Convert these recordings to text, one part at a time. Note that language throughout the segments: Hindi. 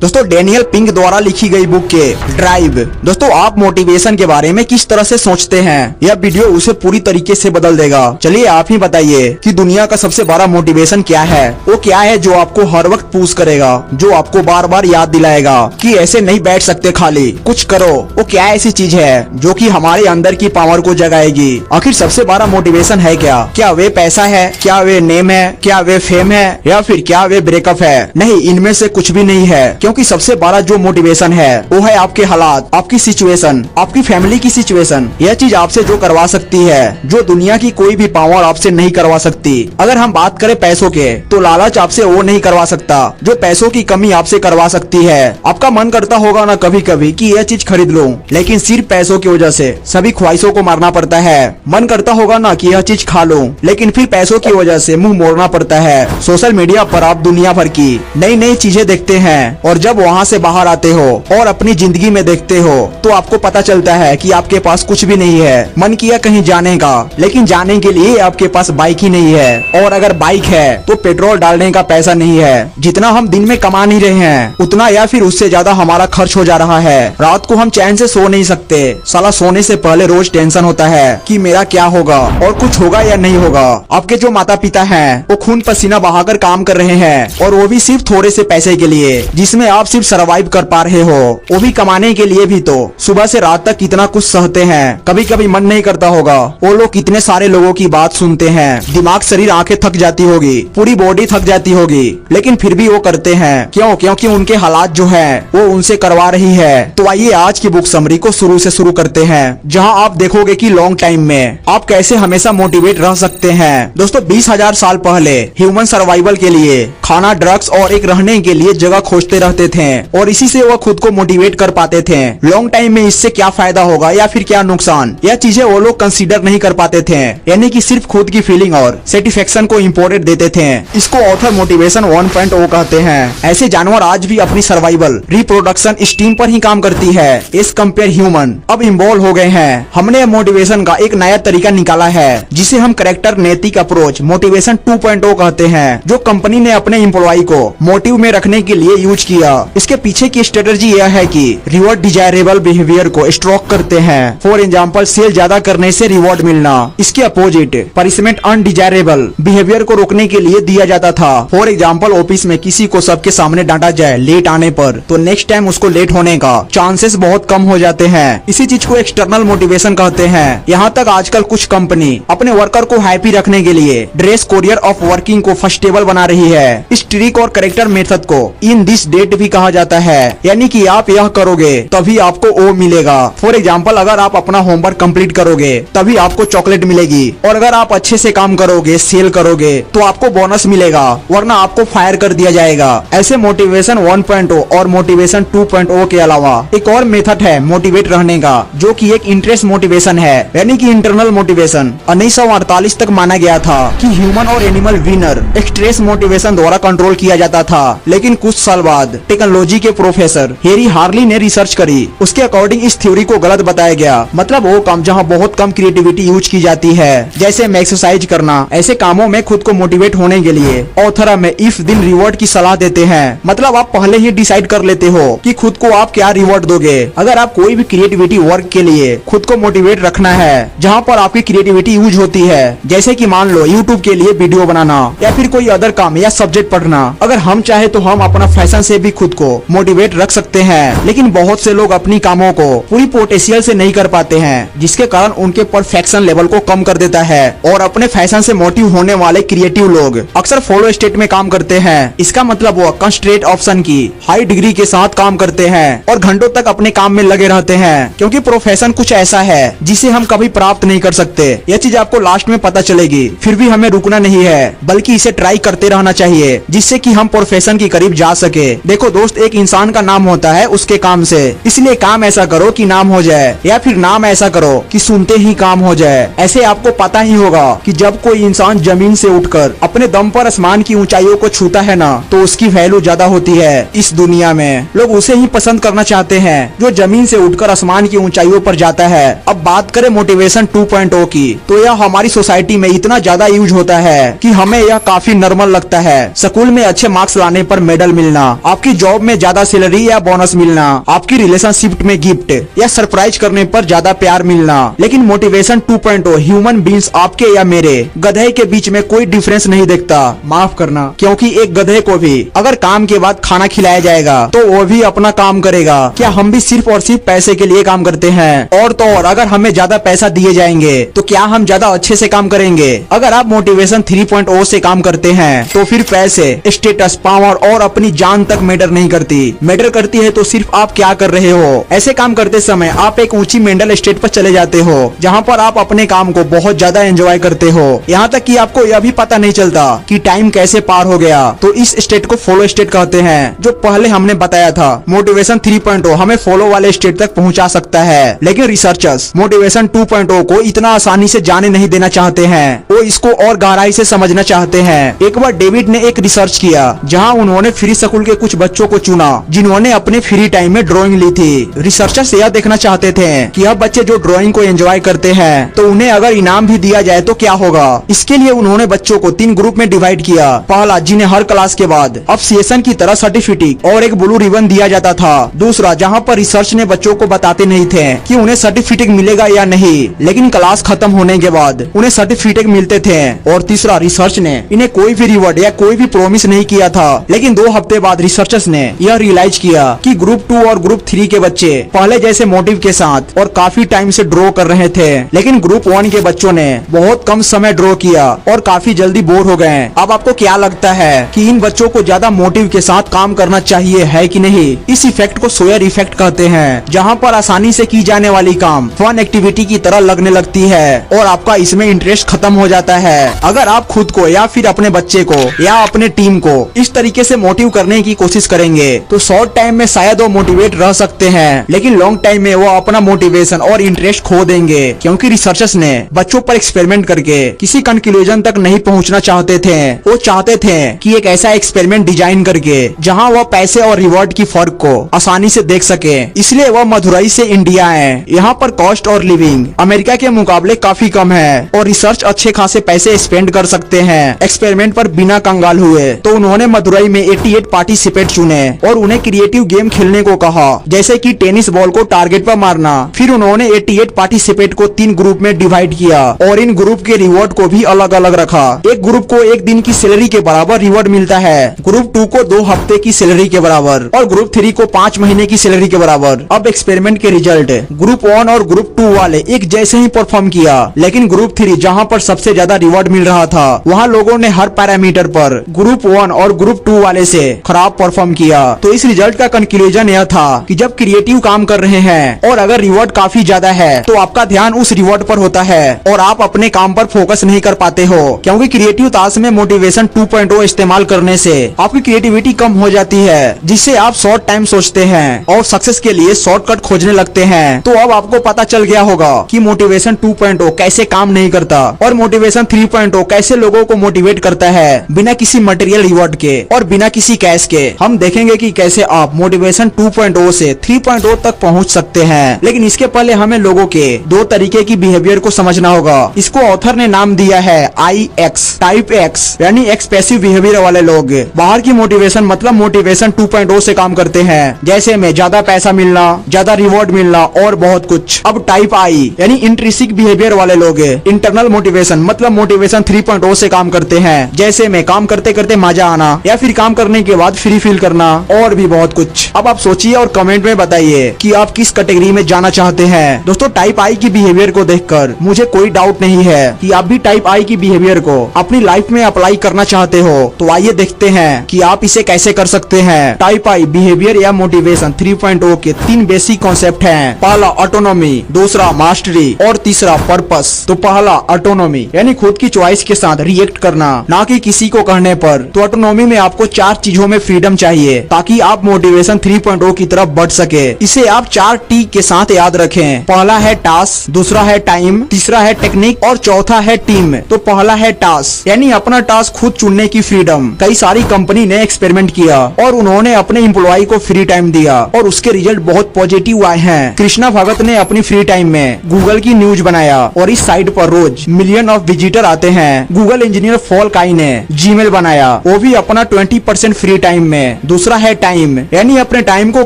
दोस्तों डेनियल पिंक द्वारा लिखी गई बुक के ड्राइव। दोस्तों आप मोटिवेशन के बारे में किस तरह से सोचते हैं, यह वीडियो उसे पूरी तरीके से बदल देगा। चलिए आप ही बताइए कि दुनिया का सबसे बड़ा मोटिवेशन क्या है। वो क्या है जो आपको हर वक्त पुश करेगा, जो आपको बार बार याद दिलाएगा कि ऐसे नहीं बैठ सकते, खाली कुछ करो। वो क्या ऐसी चीज है जो कि हमारे अंदर की पावर को जगाएगी। आखिर सबसे बड़ा मोटिवेशन है क्या? क्या वे पैसा है, क्या वे नेम है, क्या वे फेम है, या फिर क्या वे ब्रेकअप है? नहीं, इनमें से कुछ भी नहीं है, क्योंकि सबसे बड़ा जो मोटिवेशन है वो है आपके हालात, आपकी सिचुएशन, आपकी फैमिली की सिचुएशन। यह चीज आपसे जो करवा सकती है जो दुनिया की कोई भी पावर आपसे नहीं करवा सकती। अगर हम बात करें पैसों के, तो लालच आपसे वो नहीं करवा सकता जो पैसों की कमी आपसे करवा सकती है। आपका मन करता होगा ना कभी कभी कि यह चीज खरीद लूं, लेकिन सिर्फ पैसों की वजह से सभी ख्वाहिशों को मारना पड़ता है। मन करता होगा ना कि यह चीज खा लूं, लेकिन फिर पैसों की वजह से मुंह मोड़ना पड़ता है। सोशल मीडिया पर आप दुनिया भर की नई नई चीजें देखते हैं, और जब वहाँ से बाहर आते हो और अपनी जिंदगी में देखते हो तो आपको पता चलता है कि आपके पास कुछ भी नहीं है। मन किया कहीं जाने का, लेकिन जाने के लिए आपके पास बाइक ही नहीं है, और अगर बाइक है तो पेट्रोल डालने का पैसा नहीं है। जितना हम दिन में कमा नहीं रहे हैं उतना या फिर उससे ज्यादा हमारा खर्च हो जा रहा है। रात को हम चैन से सो नहीं सकते, साला सोने से पहले रोज टेंशन होता है कि मेरा क्या होगा और कुछ होगा या नहीं होगा। आपके जो माता पिता हैं वो खून पसीना बहाकर काम कर रहे हैं, और वो भी सिर्फ थोड़े से पैसे के लिए, जिसमें आप सिर्फ सरवाइव कर पा रहे हो। वो भी कमाने के लिए भी तो सुबह से रात तक कितना कुछ सहते हैं। कभी कभी मन नहीं करता होगा वो लोग कितने सारे लोगों की बात सुनते हैं। दिमाग, शरीर, आंखें थक जाती होगी, पूरी बॉडी थक जाती होगी, लेकिन फिर भी वो करते हैं। क्यों? क्योंकि उनके हालात जो है वो उनसे करवा रही है। तो आइए आज की बुक समरी को शुरू से शुरू करते हैं, जहाँ आप देखोगे कि लॉन्ग टाइम में आप कैसे हमेशा मोटिवेट रह सकते हैं। दोस्तों 20,000 साल पहले ह्यूमन सर्वाइवल के लिए खाना, ड्रग्स और एक रहने के लिए जगह खोजते रहते थे, और इसी से वो खुद को मोटिवेट कर पाते थे। लॉन्ग टाइम में इससे क्या फायदा होगा या फिर क्या नुकसान, यह चीजें वो लोग कंसीडर नहीं कर पाते थे, यानी कि सिर्फ खुद की फीलिंग और सेटिस्फेक्शन को इम्पोर्टेंट देते थे। इसको ऑथर मोटिवेशन 1.0 कहते हैं। ऐसे जानवर आज भी अपनी सर्वाइवल, रिप्रोडक्शन, स्टीम पर ही काम करती है एज कंपेयर ह्यूमन। अब इन्वॉल्व हो गए हैं। हमने मोटिवेशन का एक नया तरीका निकाला है जिसे हम करेक्टर नैतिक अप्रोच मोटिवेशन 2.0 कहते हैं, जो कंपनी ने अपने एम्प्लॉय को मोटिव में रखने के लिए यूज किया। इसके पीछे की स्ट्रेटजी यह है कि रिवॉर्ड डिजायरेबल बिहेवियर को स्ट्रोक करते हैं। फॉर एग्जांपल, सेल ज्यादा करने से रिवॉर्ड मिलना। इसके अपोजिट पनिशमेंट अनडिजायरेबल बिहेवियर को रोकने के लिए दिया जाता था। फॉर एग्जांपल, ऑफिस में किसी को सबके सामने डांटा जाए लेट आने पर, तो नेक्स्ट टाइम उसको लेट होने का चांसेस बहुत कम हो जाते हैं। इसी चीज को एक्सटर्नल मोटिवेशन कहते हैं। यहाँ तक आजकल कुछ कंपनी अपने वर्कर को हैप्पी रखने के लिए ड्रेस कोरियर ऑफ वर्किंग को फर्स्टेबल बना रही है। इस ट्रिक और करेक्टर मेथड को इन दिस डेट भी कहा जाता है, यानी कि आप यह करोगे तभी आपको वो मिलेगा। फॉर एग्जाम्पल, अगर आप अपना होमवर्क कंप्लीट करोगे तभी आपको चॉकलेट मिलेगी, और अगर आप अच्छे से काम करोगे, सेल करोगे, तो आपको बोनस मिलेगा, वरना आपको फायर कर दिया जाएगा। ऐसे मोटिवेशन 1.0 और मोटिवेशन 2.0 के अलावा एक और मेथड है मोटिवेट रहने का, जो कि एक इंटरेस्ट मोटिवेशन है, यानी कि इंटरनल मोटिवेशन। 1948 तक माना गया था कि ह्यूमन और एनिमल विनर एक्सट्रेस मोटिवेशन द्वारा कंट्रोल किया जाता था, लेकिन कुछ साल बाद टेक्नोलॉजी के प्रोफेसर हेरी हार्ली ने रिसर्च करी। उसके अकॉर्डिंग इस थ्योरी को गलत बताया गया। मतलब वो काम जहाँ बहुत कम क्रिएटिविटी यूज की जाती है, जैसे एक्सरसाइज करना, ऐसे कामों में खुद को मोटिवेट होने के लिए ऑथर हमें इफ दिन रिवॉर्ड की सलाह देते हैं। मतलब आप पहले ही डिसाइड कर लेते हो कि खुद को आप क्या रिवॉर्ड दोगे। अगर आप कोई भी क्रिएटिविटी वर्क के लिए खुद को मोटिवेट रखना है जहाँ पर आपकी क्रिएटिविटी यूज होती है, जैसे कि मान लो यूट्यूब के लिए वीडियो बनाना या फिर कोई अदर काम या सब्जेक्ट पढ़ना, अगर हम चाहे तो हम अपना फैशन से भी खुद को मोटिवेट रख सकते हैं। लेकिन बहुत से लोग अपनी कामों को पूरी पोटेंशियल से नहीं कर पाते हैं, जिसके कारण उनके परफेक्शन लेवल को कम कर देता है, और अपने फैशन से मोटिव होने वाले क्रिएटिव लोग अक्सर फॉलो स्टेट में काम करते हैं। इसका मतलब वो कंस्ट्रेंट ऑप्शन की हाई डिग्री के साथ काम करते हैं और घंटों तक अपने काम में लगे रहते हैं, क्योंकि प्रोफेशन कुछ ऐसा है जिसे हम कभी प्राप्त नहीं कर सकते। यह चीज आपको लास्ट में पता चलेगी। फिर भी हमें रुकना नहीं है, बल्कि इसे ट्राई करते रहना चाहिए, जिससे कि हम प्रोफेशन के करीब जा सके। देखो दोस्त, एक इंसान का नाम होता है उसके काम से, इसलिए काम ऐसा करो कि नाम हो जाए, या फिर नाम ऐसा करो कि सुनते ही काम हो जाए। ऐसे आपको पता ही होगा कि जब कोई इंसान जमीन से उठकर अपने दम पर आसमान की ऊंचाइयों को छूता है ना, तो उसकी वैल्यू ज्यादा होती है। इस दुनिया में लोग उसे ही पसंद करना चाहते हैं जो जमीन से उठकर आसमान की ऊंचाइयों पर जाता है। अब बात करें मोटिवेशन 2.0 की, तो यह हमारी सोसाइटी में इतना ज्यादा यूज होता है कि हमें यह काफी नॉर्मल लगता है। स्कूल में अच्छे मार्क्स लाने पर मेडल मिलना, आपकी आपकी जॉब में ज्यादा सैलरी या बोनस मिलना, आपकी रिलेशनशिप में गिफ्ट या सरप्राइज करने पर ज्यादा प्यार मिलना। लेकिन मोटिवेशन 2.0 ह्यूमन बींग्स आपके या मेरे गधे के बीच में कोई डिफरेंस नहीं देखता। माफ करना, क्योंकि एक गधे को भी अगर काम के बाद खाना खिलाया जाएगा तो वो भी अपना काम करेगा। क्या हम भी सिर्फ और सिर्फ पैसे के लिए काम करते हैं? और तो और अगर हमें ज्यादा पैसा दिए जाएंगे तो क्या हम ज्यादा अच्छे से काम करेंगे? अगर आप मोटिवेशन 3.0 से काम करते हैं तो फिर पैसे, स्टेटस, पावर और अपनी जान तक मैटर नहीं करती। मैटर करती है तो सिर्फ आप क्या कर रहे हो। ऐसे काम करते समय आप एक ऊंची मेंटल स्टेट पर चले जाते हो जहाँ पर आप अपने काम को बहुत ज्यादा एंजॉय करते हो, यहाँ तक कि आपको यह भी पता नहीं चलता कि टाइम कैसे पार हो गया। तो इस स्टेट को फ्लो स्टेट कहते हैं, जो पहले हमने बताया था। मोटिवेशन 3.0 हमें फॉलो वाले स्टेट तक पहुंचा सकता है, लेकिन रिसर्चर्स मोटिवेशन 2.0 को इतना आसानी से जाने नहीं देना चाहते हैं। वो इसको और गहराई से समझना चाहते हैं। एक बार डेविड ने एक रिसर्च किया जहां उन्होंने फ्री स्कूल के कुछ बच्चों को चुना जिन्होंने अपने फ्री टाइम में ड्राइंग ली थी। रिसर्चर्स यह देखना चाहते थे कि अब बच्चे जो ड्राइंग को एंजॉय करते हैं तो उन्हें अगर इनाम भी दिया जाए तो क्या होगा। इसके लिए उन्होंने बच्चों को 3 ग्रुप में डिवाइड किया। पहला, जिन्हें हर क्लास के बाद अप्रिसिएशन की तरह सर्टिफिकेट और एक ब्लू रिबन दिया जाता था। दूसरा, जहां पर रिसर्च ने बच्चों को बताते नहीं थे कि उन्हें सर्टिफिकेट मिलेगा या नहीं, लेकिन क्लास खत्म होने के बाद उन्हें सर्टिफिकेट मिलते थे। और तीसरा, रिसर्च ने इन्हें कोई भी रिवॉर्ड या कोई भी प्रॉमिस नहीं किया था, लेकिन 2 हफ्ते बाद रिसर्चर्स ने यह रियलाइज किया कि ग्रुप 2 और ग्रुप 3 के बच्चे पहले जैसे मोटिव के साथ और काफी टाइम से ड्रॉ कर रहे थे, लेकिन ग्रुप 1 के बच्चों ने बहुत कम समय ड्रॉ किया और काफी जल्दी बोर हो गए। अब आपको क्या लगता है कि इन बच्चों को ज्यादा मोटिव के साथ काम करना चाहिए है कि नहीं? इस इफेक्ट को सोयर इफेक्ट कहते हैं, जहाँ पर आसानी से की जाने वाली काम फन एक्टिविटी की तरह लगने लगती है और आपका इसमें इंटरेस्ट खत्म हो जाता है। अगर आप खुद को या फिर अपने बच्चे को या अपने टीम को इस तरीके से मोटिव करने की कोशिश करेंगे तो शॉर्ट टाइम में शायद वो मोटिवेट रह सकते हैं, लेकिन लॉन्ग टाइम में वो अपना मोटिवेशन और इंटरेस्ट खो देंगे, क्योंकि रिसर्चर्स ने बच्चों पर एक्सपेरिमेंट करके किसी कंक्लूजन तक नहीं पहुंचना चाहते थे। वो चाहते थे कि एक ऐसा एक्सपेरिमेंट डिजाइन करके जहां वो पैसे और रिवॉर्ड की फर्क को आसानी से देख सके। इसलिए वो मदुरई से इंडिया आए। यहाँ पर कॉस्ट और लिविंग अमेरिका के मुकाबले काफी कम है और रिसर्च अच्छे खासे पैसे स्पेंड कर सकते हैं। एक्सपेरिमेंट पर बिना कंगाल हुए तो उन्होंने मदुरई में 88 पार्टिसिपेट चुने और उन्हें क्रिएटिव गेम खेलने को कहा, जैसे कि टेनिस बॉल को टारगेट पर मारना। फिर उन्होंने 88 पार्टिसिपेट को 3 ग्रुप में डिवाइड किया और इन ग्रुप के रिवॉर्ड को भी अलग अलग रखा। एक ग्रुप को 1 दिन की सैलरी के बराबर रिवॉर्ड मिलता है, ग्रुप 2 को 2 हफ्ते की सैलरी के बराबर और ग्रुप 3 को 5 महीने की सैलरी के बराबर। अब एक्सपेरिमेंट के रिजल्ट, ग्रुप 1 और ग्रुप 2 वाले एक जैसे ही परफॉर्म किया, लेकिन ग्रुप 3 जहां पर सबसे ज्यादा रिवॉर्ड मिल रहा था वहां लोगों ने हर पैरामीटर पर ग्रुप 1 और ग्रुप 2 वाले से खराब परफॉर्म किया। तो इस रिजल्ट का कंक्लूजन यह था कि जब क्रिएटिव काम कर रहे हैं और अगर रिवॉर्ड काफी ज्यादा है तो आपका ध्यान उस रिवॉर्ड पर होता है और आप अपने काम पर फोकस नहीं कर पाते हो, क्योंकि क्रिएटिव टास्क में मोटिवेशन 2.0 इस्तेमाल करने से आपकी क्रिएटिविटी कम हो जाती है, जिससे आप शॉर्ट टाइम सोचते हैं और सक्सेस के लिए शॉर्टकट खोजने लगते हैं। तो अब आपको पता चल गया होगा कि मोटिवेशन 2.0 कैसे काम नहीं करता और मोटिवेशन 3.0 कैसे लोगों को मोटिवेट करता है बिना किसी मटेरियल रिवॉर्ड के और बिना किसी कैश के। हम देखेंगे कि कैसे आप मोटिवेशन 2.0 से 3.0 तक पहुंच सकते हैं, लेकिन इसके पहले हमें लोगों के 2 तरीके की बिहेवियर को समझना होगा। इसको ऑथर ने नाम दिया है IX, टाइप X, यानी एक्सप्रेसिव बिहेवियर वाले लोग बाहर की मोटिवेशन मतलब मोटिवेशन 2.0 से काम करते हैं, जैसे में ज्यादा पैसा मिलना, ज्यादा रिवॉर्ड मिलना और बहुत कुछ। अब टाइप I यानी इंट्रिसिक बिहेवियर वाले लोग इंटरनल मोटिवेशन मतलब मोटिवेशन 3.0 से काम करते हैं, जैसे में काम करते करते मजा आना या फिर काम करने के बाद फ्री फील करना और भी बहुत कुछ। अब आप सोचिए और कमेंट में बताइए कि आप किस कैटेगरी में जाना चाहते हैं। दोस्तों, टाइप I की बिहेवियर को देखकर मुझे कोई डाउट नहीं है कि आप भी टाइप I की बिहेवियर को अपनी लाइफ में अप्लाई करना चाहते हो। तो आइए देखते हैं कि आप इसे कैसे कर सकते हैं। टाइप I बिहेवियर या मोटिवेशन 3.0 के 3 बेसिक कॉन्सेप्ट हैं। पहला ऑटोनॉमी, दूसरा मास्टरी और तीसरा पर्पस। तो पहला ऑटोनॉमी यानी खुद की चॉइस के साथ रिएक्ट करना, ना कि किसी को कहने पर। तो ऑटोनॉमी में आपको 4 चीजों में फ्रीडम चाहिए ताकि आप मोटिवेशन 3.0 की तरफ बढ़ सके। इसे आप 4 T के साथ याद रखें। पहला है टास्क, दूसरा है टाइम, तीसरा है टेक्निक और चौथा है टीम। तो पहला है टास्क यानी अपना टास्क खुद चुनने की फ्रीडम। कई सारी कंपनी ने एक्सपेरिमेंट किया और उन्होंने अपने एम्प्लॉय को फ्री टाइम दिया और उसके रिजल्ट बहुत पॉजिटिव आए हैं। कृष्णा भगत ने अपनी फ्री टाइम में गूगल की न्यूज बनाया और इस साइट पर रोज मिलियन ऑफ विजिटर आते हैं। गूगल इंजीनियर फॉल काई ने जीमेल बनाया, वो भी अपना 20% फ्री टाइम में दूसरा है टाइम, यानी अपने टाइम को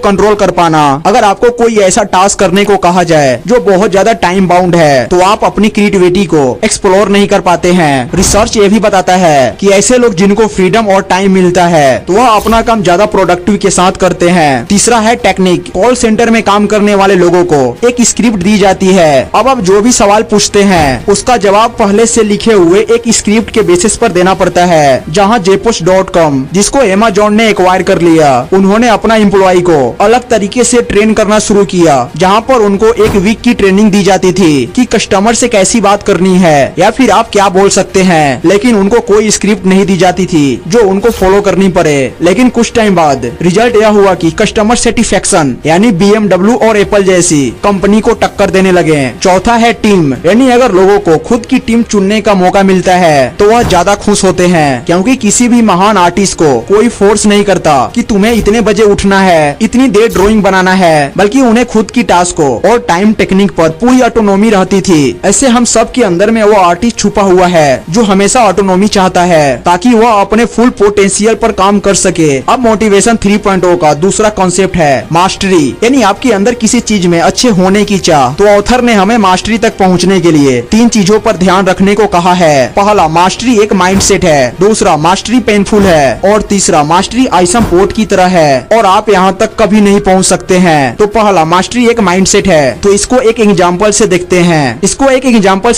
कंट्रोल कर पाना। अगर आपको कोई ऐसा टास्क करने को कहा जाए जो बहुत ज्यादा टाइम बाउंड है तो आप अपनी क्रिएटिविटी को एक्सप्लोर नहीं कर पाते हैं। रिसर्च ये भी बताता है कि ऐसे लोग जिनको फ्रीडम और टाइम मिलता है तो वह अपना काम ज्यादा प्रोडक्टिव के साथ करते हैं। तीसरा है टेक्निक। कॉल सेंटर में काम करने वाले लोगों को एक स्क्रिप्ट दी जाती है। अब आप जो भी सवाल पूछते हैं उसका जवाब पहले से लिखे हुए एक स्क्रिप्ट के बेसिस पर देना पड़ता है। जहां Jepost.com, जिसको Amazon ने एक्वायर कर लिया, उन्होंने अपना एम्प्लॉय को अलग तरीके से ट्रेन करना शुरू किया, जहां पर उनको एक वीक की ट्रेनिंग दी जाती थी कि कस्टमर से कैसी बात करनी है या फिर आप क्या बोल सकते हैं। लेकिन उनको कोई स्क्रिप्ट नहीं दी जाती थी जो उनको फॉलो करनी पड़े। लेकिन कुछ टाइम बाद रिजल्ट यह हुआ कि कस्टमर सेटिस्फेक्शन यानी BMW और एप्पल जैसी कंपनी को टक्कर देने लगे। चौथा है टीम, यानी अगर लोगों को खुद की टीम चुनने का मौका मिलता है तो वह ज्यादा खुश होते हैं, क्योंकि किसी भी महान आर्टिस्ट को कोई फोर्स नहीं करता कि तुम्हें इतने बजे उठना है, इतनी देर ड्राइंग बनाना है, बल्कि उन्हें खुद की टास्क को और टाइम टेक्निक पर पूरी ऑटोनॉमी रहती थी। ऐसे हम सब के अंदर में वो आर्टिस्ट छुपा हुआ है जो हमेशा ऑटोनॉमी चाहता है ताकि वह अपने फुल पोटेंशियल पर काम कर सके। अब मोटिवेशन 3.0 का दूसरा कॉन्सेप्ट है मास्टरी, यानी आपके अंदर किसी चीज में अच्छे होने की चाह। तो ऑथर ने हमें मास्टरी तक पहुंचने के लिए 3 चीजों पर ध्यान रखने को कहा है। पहला, मास्टरी एक माइंडसेट है। दूसरा, मास्टरी पेनफुल है। और तीसरा, मास्टरी आइसम पोर्ट की तरह है और आप यहाँ तक कभी नहीं पहुँच सकते हैं। तो पहला, मास्टरी एक माइंडसेट है। तो इसको एक एग्जाम्पल से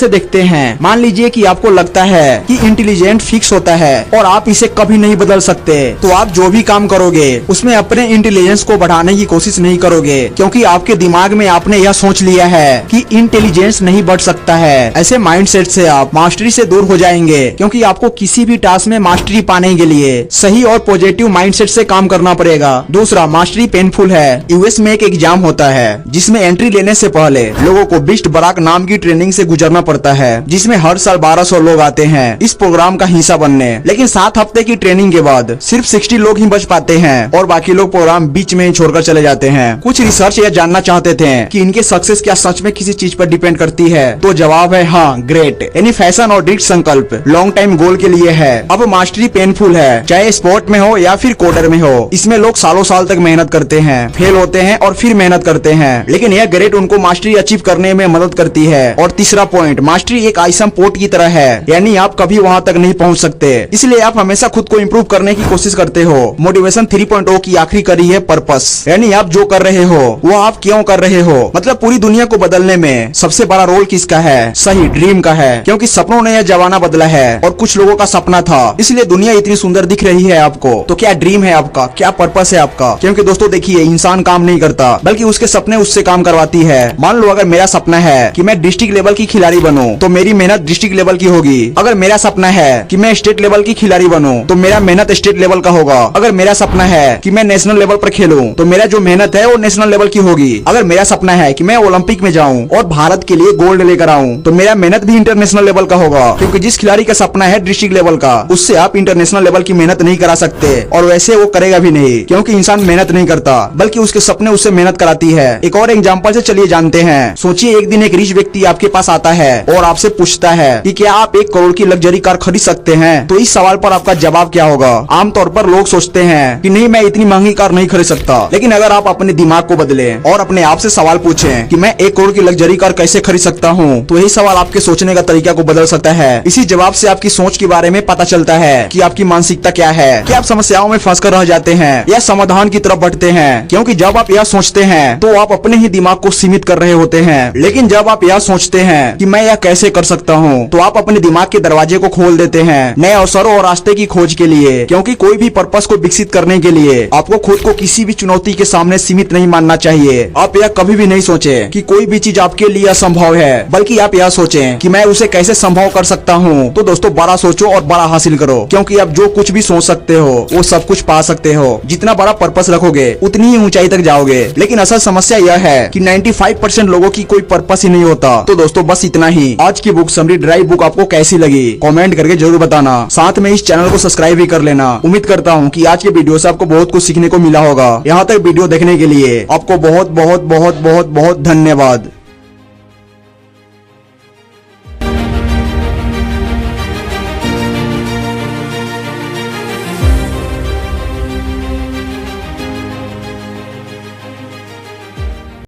देखते हैं। मान लीजिए कि आपको लगता है कि इंटेलिजेंट फिक्स होता है और आप इसे कभी नहीं बदल सकते, तो आप जो भी काम करोगे उसमें अपने इंटेलिजेंस को बढ़ाने की कोशिश नहीं करोगे, क्योंकि आपके दिमाग में आपने यह सोच लिया है कि इंटेलिजेंस नहीं बढ़ सकता है। ऐसे माइंडसेट से आप मास्टरी से दूर हो जाएंगे, क्योंकि आपको किसी भी टास्क में मास्टरी पाने के लिए सही और पॉजिटिव माइंडसेट से काम करना पड़ेगा। दूसरा, मास्टरी पेनफुल है। यूएस में एक एग्जाम होता है जिसमें एंट्री लेने से पहले लोगों को बिस्ट बराक नाम की ट्रेनिंग से गुजरना पड़ता है, जिसमें हर साल 1200 लोग आते हैं इस प्रोग्राम का हिस्सा बनने। लेकिन 7 हफ्ते की ट्रेनिंग के बाद सिर्फ 60 लोग ही बच पाते हैं और बाकी लोग प्रोग्राम बीच में ही छोड़कर चले जाते हैं। कुछ रिसर्च यह जानना चाहते थे कि इनके सक्सेस क्या सच में किसी चीज पर डिपेंड करती है, तो जवाब है हाँ, ग्रेट। यानी फैशन और दृढ़ संकल्प लॉन्ग टाइम गोल के लिए है। अब मास्टरी पेनफुल है, चाहे स्पोर्ट में हो या फिर कोडर में हो। इसमें लोग सालों साल तक मेहनत करते हैं, फेल होते हैं और फिर मेहनत करते हैं, लेकिन यह ग्रेट उनको मास्टरी अचीव करने में मदद करती है। और तीसरा पॉइंट, मास्टरी एक आइसम पोर्ट की तरह है, यानी आप कभी वहाँ तक नहीं पहुँच सकते, इसलिए आप हमेशा खुद को इम्प्रूव करने की कोशिश करते हो। मोटिवेशन 3.0 की आखिरी कड़ी है पर्पस, यानी आप जो कर रहे हो वो आप क्यों कर रहे हो। मतलब पूरी दुनिया को बदलने में सबसे बड़ा रोल किसका है? सही, ड्रीम का है, क्योंकि सपनों ने यह जमाना बदला है और कुछ लोगों का सपना था, इसलिए दुनिया इतनी सुंदर दिख रही है आपको। तो क्या ड्रीम है आपका, क्या पर्पस है आपका? क्योंकि दोस्तों देखिए, इंसान काम नहीं करता बल्कि उसके सपने उससे काम करवाती है। मान लो अगर मेरा सपना है कि मैं डिस्ट्रिक्ट लेवल की खिलाड़ी बनूं, तो मेरी मेहनत डिस्ट्रिक्ट लेवल की होगी। अगर मेरा सपना है कि मैं स्टेट लेवल की खिलाड़ी बनूं, तो मेरा मेहनत स्टेट लेवल का होगा। अगर मेरा सपना है कि मैं नेशनल लेवल पर खेलूं, तो मेरा जो मेहनत है वो नेशनल लेवल की होगी। अगर मेरा सपना है कि मैं ओलंपिक में जाऊं और भारत के लिए गोल्ड लेकर आऊं, तो मेरा मेहनत भी इंटरनेशनल लेवल का होगा, क्योंकि जिस खिलाड़ी का सपना है डिस्ट्रिक्ट लेवल का, उससे आप इंटरनेशनल लेवल की मेहनत नहीं करा सकते, और वैसे वो करेगा भी नहीं, क्योंकि इंसान मेहनत नहीं करता बल्कि उसके सपने उससे मेहनत कराती है। एक और एग्जांपल से चलिए जानते हैं। सोचिए एक दिन एक रिच व्यक्ति आपके पास आता है और आपसे पूछता है कि क्या आप 1 करोड़ की लग्जरी कार खरीद सकते हैं? तो इस सवाल पर आपका जवाब क्या होगा? आमतौर पर लोग सोचते हैं कि नहीं, मैं इतनी महंगी कार नहीं खरीद सकता। लेकिन अगर आप अपने दिमाग को बदलें और अपने आप से सवाल पूछें कि मैं 1 करोड़ की लग्जरी कार कैसे खरीद सकता हूँ, तो यही सवाल आपके सोचने का तरीका को बदल सकता है। इसी जवाब से आपकी सोच के बारे में पता चलता है कि आपकी मानसिकता क्या है, कि आप समस्याओं में फंस कर रह जाते हैं या समाधान की तरफ बढ़ते हैं। क्योंकि जब आप यह सोचते हैं तो आप अपने ही दिमाग को सीमित कर रहे होते हैं, लेकिन जब आप यह सोचते हैं कि मैं यह कैसे कर सकता हूँ, तो आप अपने दिमाग के दरवाजे को खोल देते हैं नए अवसरों और रास्ते की खोज के लिए। क्योंकि कोई भी पर्पस को विकसित करने के लिए आपको खुद को किसी भी चुनौती के सामने सीमित नहीं मानना चाहिए। आप यह कभी भी नहीं सोचे कि कोई भी चीज आपके लिए असंभव है, बल्कि आप यह सोचें कि मैं उसे कैसे संभव कर सकता हूँ। तो दोस्तों, बड़ा सोचो और बड़ा हासिल करो, क्योंकि आप जो कुछ भी सोच सकते हो वो सब कुछ पा सकते हो। जितना बड़ा पर्पस रखोगे उतनी ही ऊंचाई तक जाओगे। लेकिन असल समस्या यह है कि 95% लोगों की कोई पर्पस ही नहीं होता। तो दोस्तों, बस इतना ही। आज की बुक समरी ड्राइव बुक आपको कैसी लगी कमेंट करके जरूर बताना। साथ में इस चैनल को सब्सक्राइब भी कर लेना। उम्मीद करता हूँ कि आज के वीडियो से आपको बहुत कुछ सीखने को मिला होगा। यहाँ तक वीडियो देखने के लिए आपको बहुत बहुत बहुत बहुत बहुत धन्यवाद।